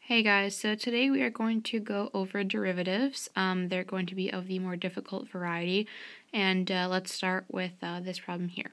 Hey guys, so today we are going to go over derivatives. They're going to be of the more difficult variety, and let's start with this problem here.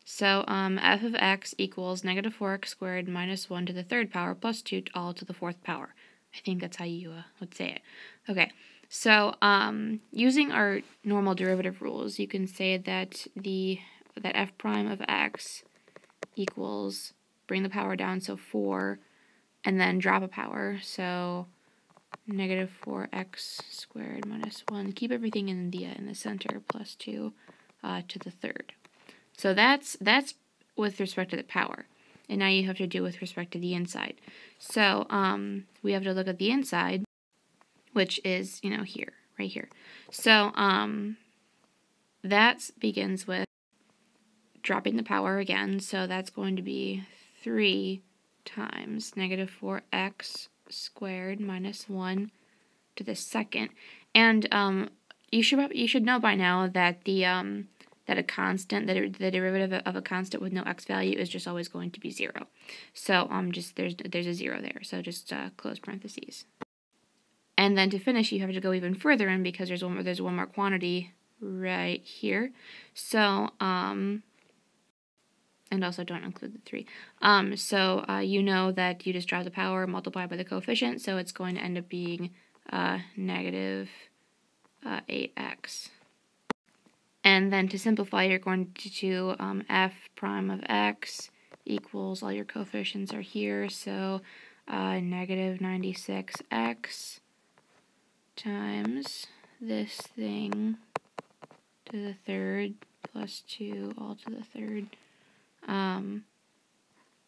So f of x equals negative 4x squared minus 1 to the third power plus 2 all to the fourth power. I think that's how you would say it. Okay, so using our normal derivative rules, you can say that that f prime of x equals, bring the power down, so 4, and then drop a power, so negative 4x squared minus 1. Keep everything in the center, plus 2 to the third. So that's with respect to the power. And now you have to do with respect to the inside. So we have to look at the inside, which is, here, right here. So that begins with dropping the power again. So that's going to be 3 times negative 4x squared minus 1 to the second. And you should know by now that that a constant, the derivative of a constant with no x value is just always going to be 0. So there's a 0 there. So just close parentheses. And then to finish, you have to go even further in because there's one more quantity right here. So and also don't include the 3. So you know that you just drop the power, multiply by the coefficient, so it's going to end up being negative 8x. And then to simplify, you're going to do f prime of x equals, all your coefficients are here, so negative 96x times this thing to the third plus 2 all to the third.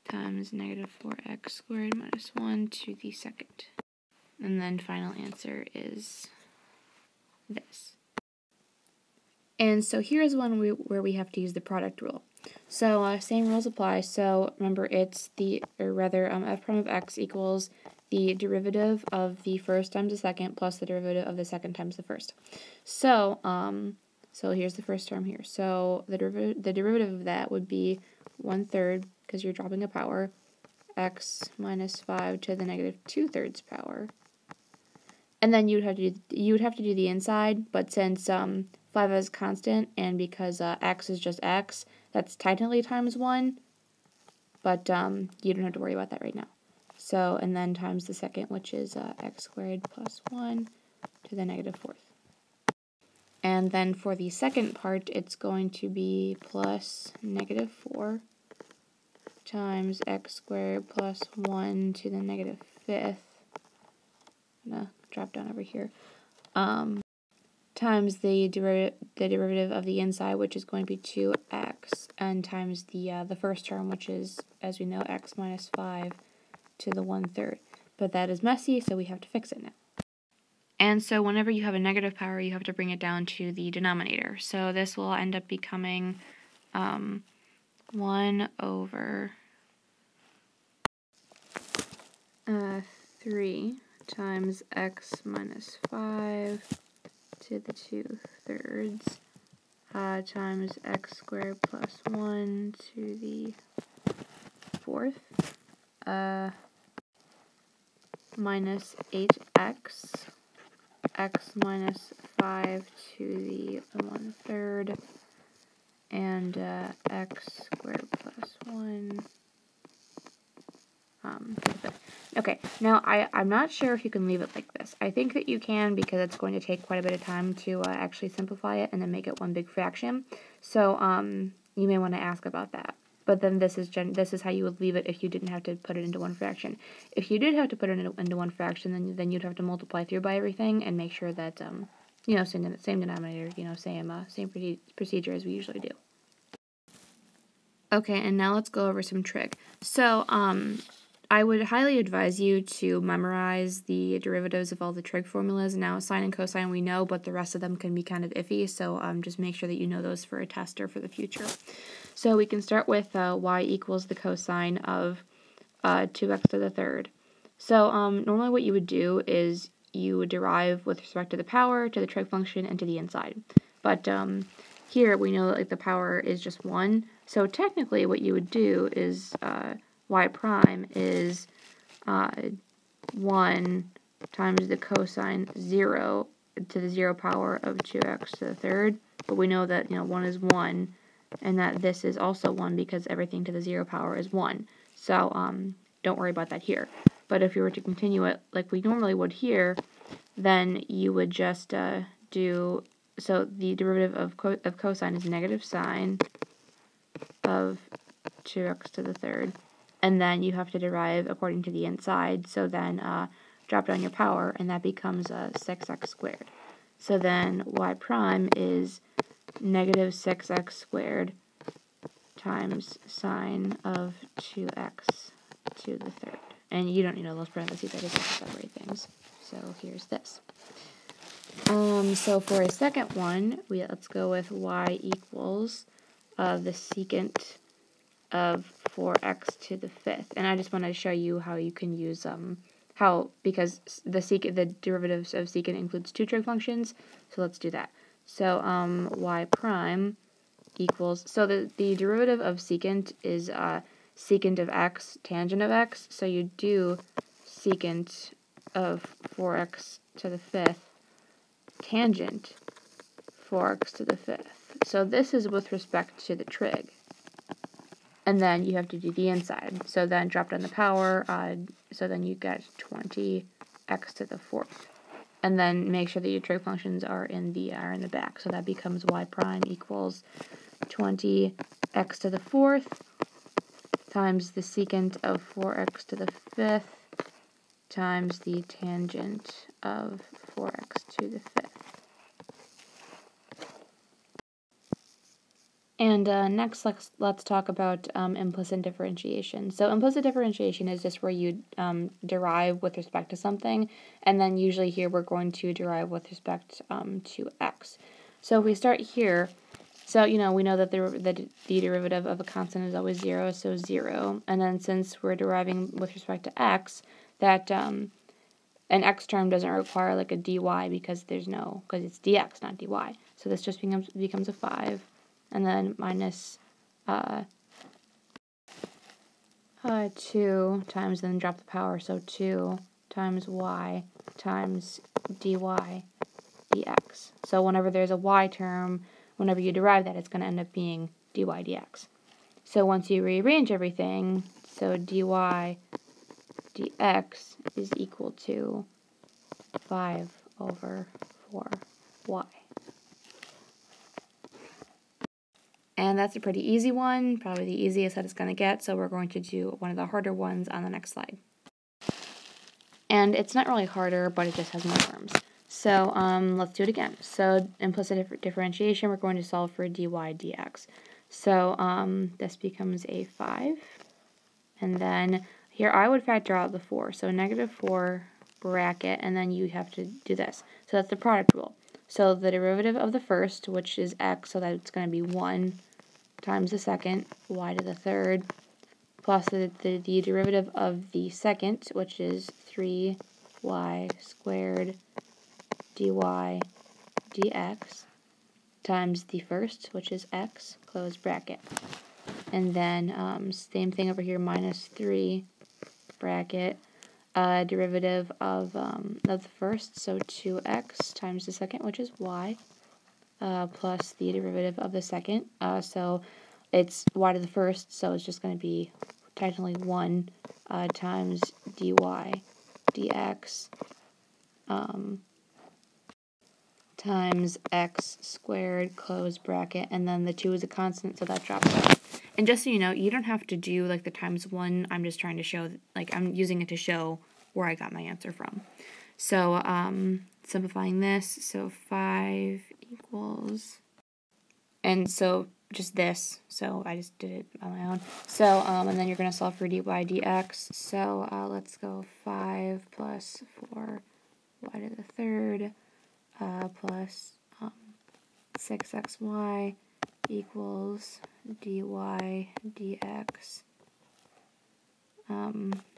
Times negative 4x squared minus 1 to the second. And then final answer is this. And so here's one where we have to use the product rule. So same rules apply. So remember, it's f prime of x equals the derivative of the first times the second plus the derivative of the second times the first. So so here's the first term here. So the derivative of that would be 1/3, because you're dropping a power, x minus 5 to the negative 2/3 power. And then you would have to do the inside, but since 5 is constant, and because x is just x, that's technically times 1, but you don't have to worry about that right now. So, and then times the second, which is x squared plus 1 to the negative 4th. And then for the second part, it's going to be plus negative 4 times x squared plus 1 to the negative 5th. I'm going to drop down over here. Times the derivative of the inside, which is going to be 2x, and times the first term, which is, as we know, x minus 5 to the 1/3. But that is messy, so we have to fix it now. And so whenever you have a negative power, you have to bring it down to the denominator. So this will end up becoming 1 over 3 times x minus 5 to the 2/3 times x squared plus 1 to the 4th minus 8x x minus 5 to the 1/3 and x squared plus 1 to the 5th. Okay, now I'm not sure if you can leave it like this. I think that you can, because it's going to take quite a bit of time to actually simplify it and then make it one big fraction. So you may want to ask about that. But then this is how you would leave it if you didn't have to put it into one fraction. If you did have to put it into one fraction, then you'd have to multiply through by everything and make sure that same denominator, same procedure as we usually do. Okay, and now let's go over some trig. So I would highly advise you to memorize the derivatives of all the trig formulas. Now, sine and cosine we know, but the rest of them can be kind of iffy, so just make sure that you know those for a test or for the future. So we can start with y equals the cosine of 2x to the third. So normally what you would do is you would derive with respect to the power, to the trig function, and to the inside. But here we know that the power is just 1, so technically what you would do is y prime is 1 times the cosine 0 to the 0 power of 2x to the third. But we know that, 1 is 1, and that this is also 1 because everything to the 0 power is 1. So don't worry about that here. But if you were to continue it like we normally would here, then you would just do, so the derivative of cosine is negative sine of 2x to the third. And then you have to derive according to the inside. So then drop down your power, and that becomes 6x squared. So then y prime is negative 6x squared times sine of 2x to the third. And you don't need all those parentheses, I just have to separate things. So here's this. So for a second one, let's go with y equals the secant of 4x to the fifth. And I just want to show you how you can use because the derivatives of secant includes two trig functions, so let's do that. So y prime equals, so the derivative of secant is secant of x, tangent of x, so you do secant of 4x to the fifth tangent 4x to the fifth. So this is with respect to the trig. And then you have to do the inside. So then drop down the power, so then you get 20x to the fourth. And then make sure that your trig functions are in the back. So that becomes y prime equals 20x to the fourth times the secant of 4x to the fifth times the tangent of 4x to the fifth. And next, let's talk about implicit differentiation. So implicit differentiation is just where you derive with respect to something, and then usually here we're going to derive with respect to x. So if we start here, so we know that the derivative of a constant is always 0, so 0. And then since we're deriving with respect to x, that an x term doesn't require like a dy because it's dx, not dy. So this just becomes a 5. And then minus 2 times, then drop the power, so 2 times y times dy dx. So whenever there's a y term, whenever you derive that, it's going to end up being dy dx. So once you rearrange everything, so dy dx is equal to 5 over 4y. And that's a pretty easy one, probably the easiest that it's going to get, so we're going to do one of the harder ones on the next slide. And it's not really harder, but it just has more terms. So let's do it again. So implicit differentiation, we're going to solve for dy dx. So this becomes a 5. And then here I would factor out the 4. So negative 4 bracket, and then you have to do this. So that's the product rule. So the derivative of the first, which is x, so that's going to be 1 times the second, y to the third, plus the derivative of the second, which is 3y squared dy dx, times the first, which is x, close bracket. And then same thing over here, minus 3 bracket, derivative of the first, so 2x times the second, which is y, plus the derivative of the second. So it's y to the first, so it's just going to be technically 1 times dy dx times x squared, close bracket, and then the 2 is a constant, so that drops out. And just so you know, you don't have to do like the times 1. I'm just trying to show, I'm using it to show where I got my answer from. So simplifying this, so 5 equals, and so just this, so I just did it on my own. So, and then you're going to solve for dy dx, so let's go 5 plus 4y to the third, plus 6xy equals dy dx,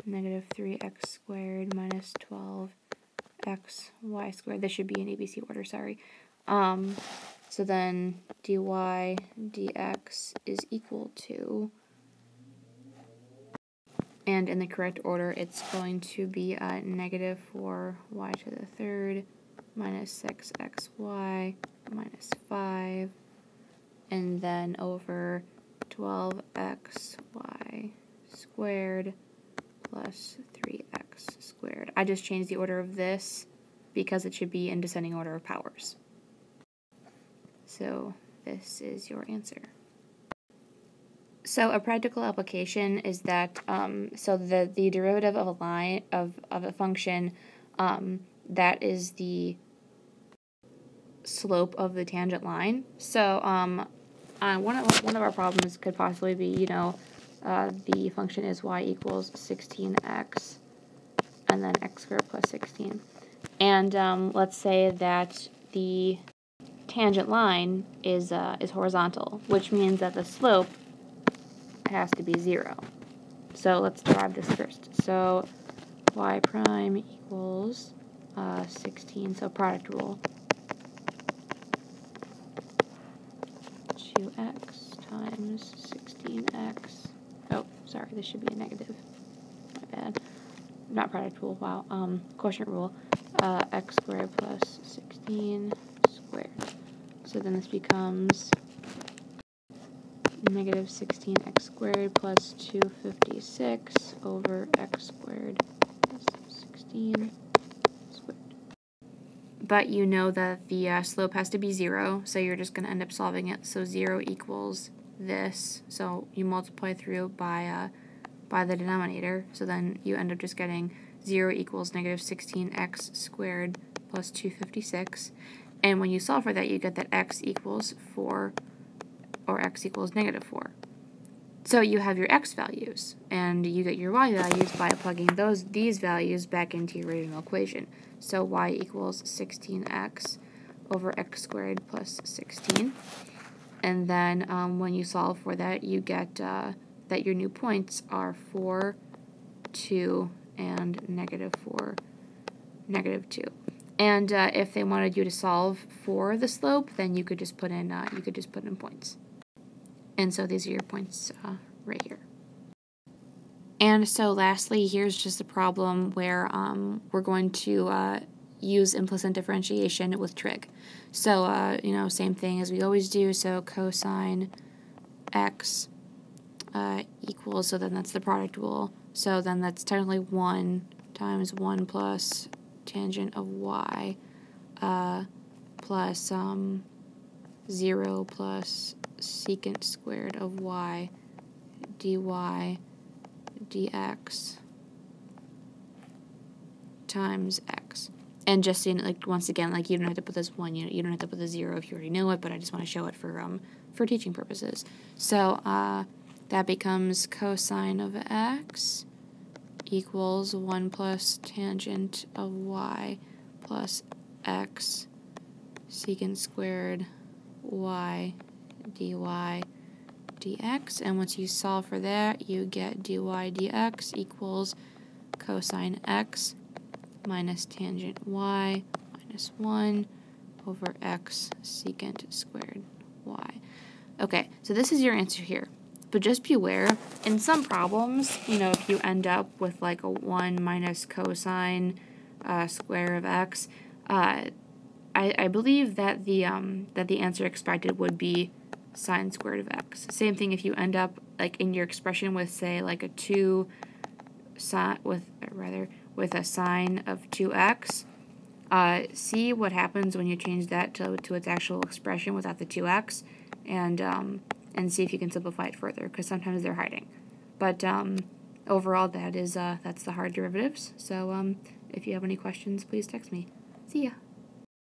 negative 3x squared minus 12xy squared. This should be in ABC order, sorry. So then dy dx is equal to And in the correct order, it's going to be negative 4y to the third minus 6xy minus 5, and then over 12xy squared plus 3x squared. I just changed the order of this because it should be in descending order of powers. So this is your answer. So a practical application is that so the derivative of a line of a function that is the slope of the tangent line. So one of our problems could possibly be, you know, the function is y equals 16x and then x squared plus 16. And let's say that the tangent line is horizontal, which means that the slope has to be 0. So let's derive this first. So y prime equals 16, so product rule. 2x times 16x. Oh, sorry, this should be a negative. My bad. Not product rule, wow. Quotient rule. X squared plus 16 squared. So then this becomes negative 16x squared plus 256 over x squared plus 16 squared. But you know that the slope has to be 0, so you're just going to end up solving it. So 0 equals this. So you multiply through by the denominator. So then you end up just getting 0 equals negative 16x squared plus 256. And when you solve for that, you get that x equals 4, or x equals negative 4. So you have your x values, and you get your y values by plugging these values back into your original equation. So y equals 16x over x squared plus 16. And then when you solve for that, you get that your new points are 4, 2, and negative 4, negative 2. And if they wanted you to solve for the slope, then you could just put in points. And so these are your points right here. And so lastly, here's just a problem where we're going to use implicit differentiation with trig. So, you know, same thing as we always do. So cosine x equals, so then that's the product rule. So then that's technically 1 times 1 plus tangent of y plus 0 plus secant squared of y dy dx times x. And just seeing, like, once again, like, you don't have to put this 1, you don't have to put the 0 if you already know it, but I just want to show it for teaching purposes. So that becomes cosine of x equals 1 plus tangent of y plus x secant squared y dy dx, and once you solve for that, you get dy dx equals cosine x minus tangent y minus 1 over x secant squared y. Okay, so this is your answer here. But just beware, in some problems, you know, if you end up with like a 1 minus cosine square of x, I believe that the answer expected would be sine squared of x. Same thing if you end up like in your expression with, say, like a 2 with a sine of 2x. See what happens when you change that to its actual expression without the 2x, and see if you can simplify it further, because sometimes they're hiding. But overall, that's the hard derivatives. So if you have any questions, please text me. See ya.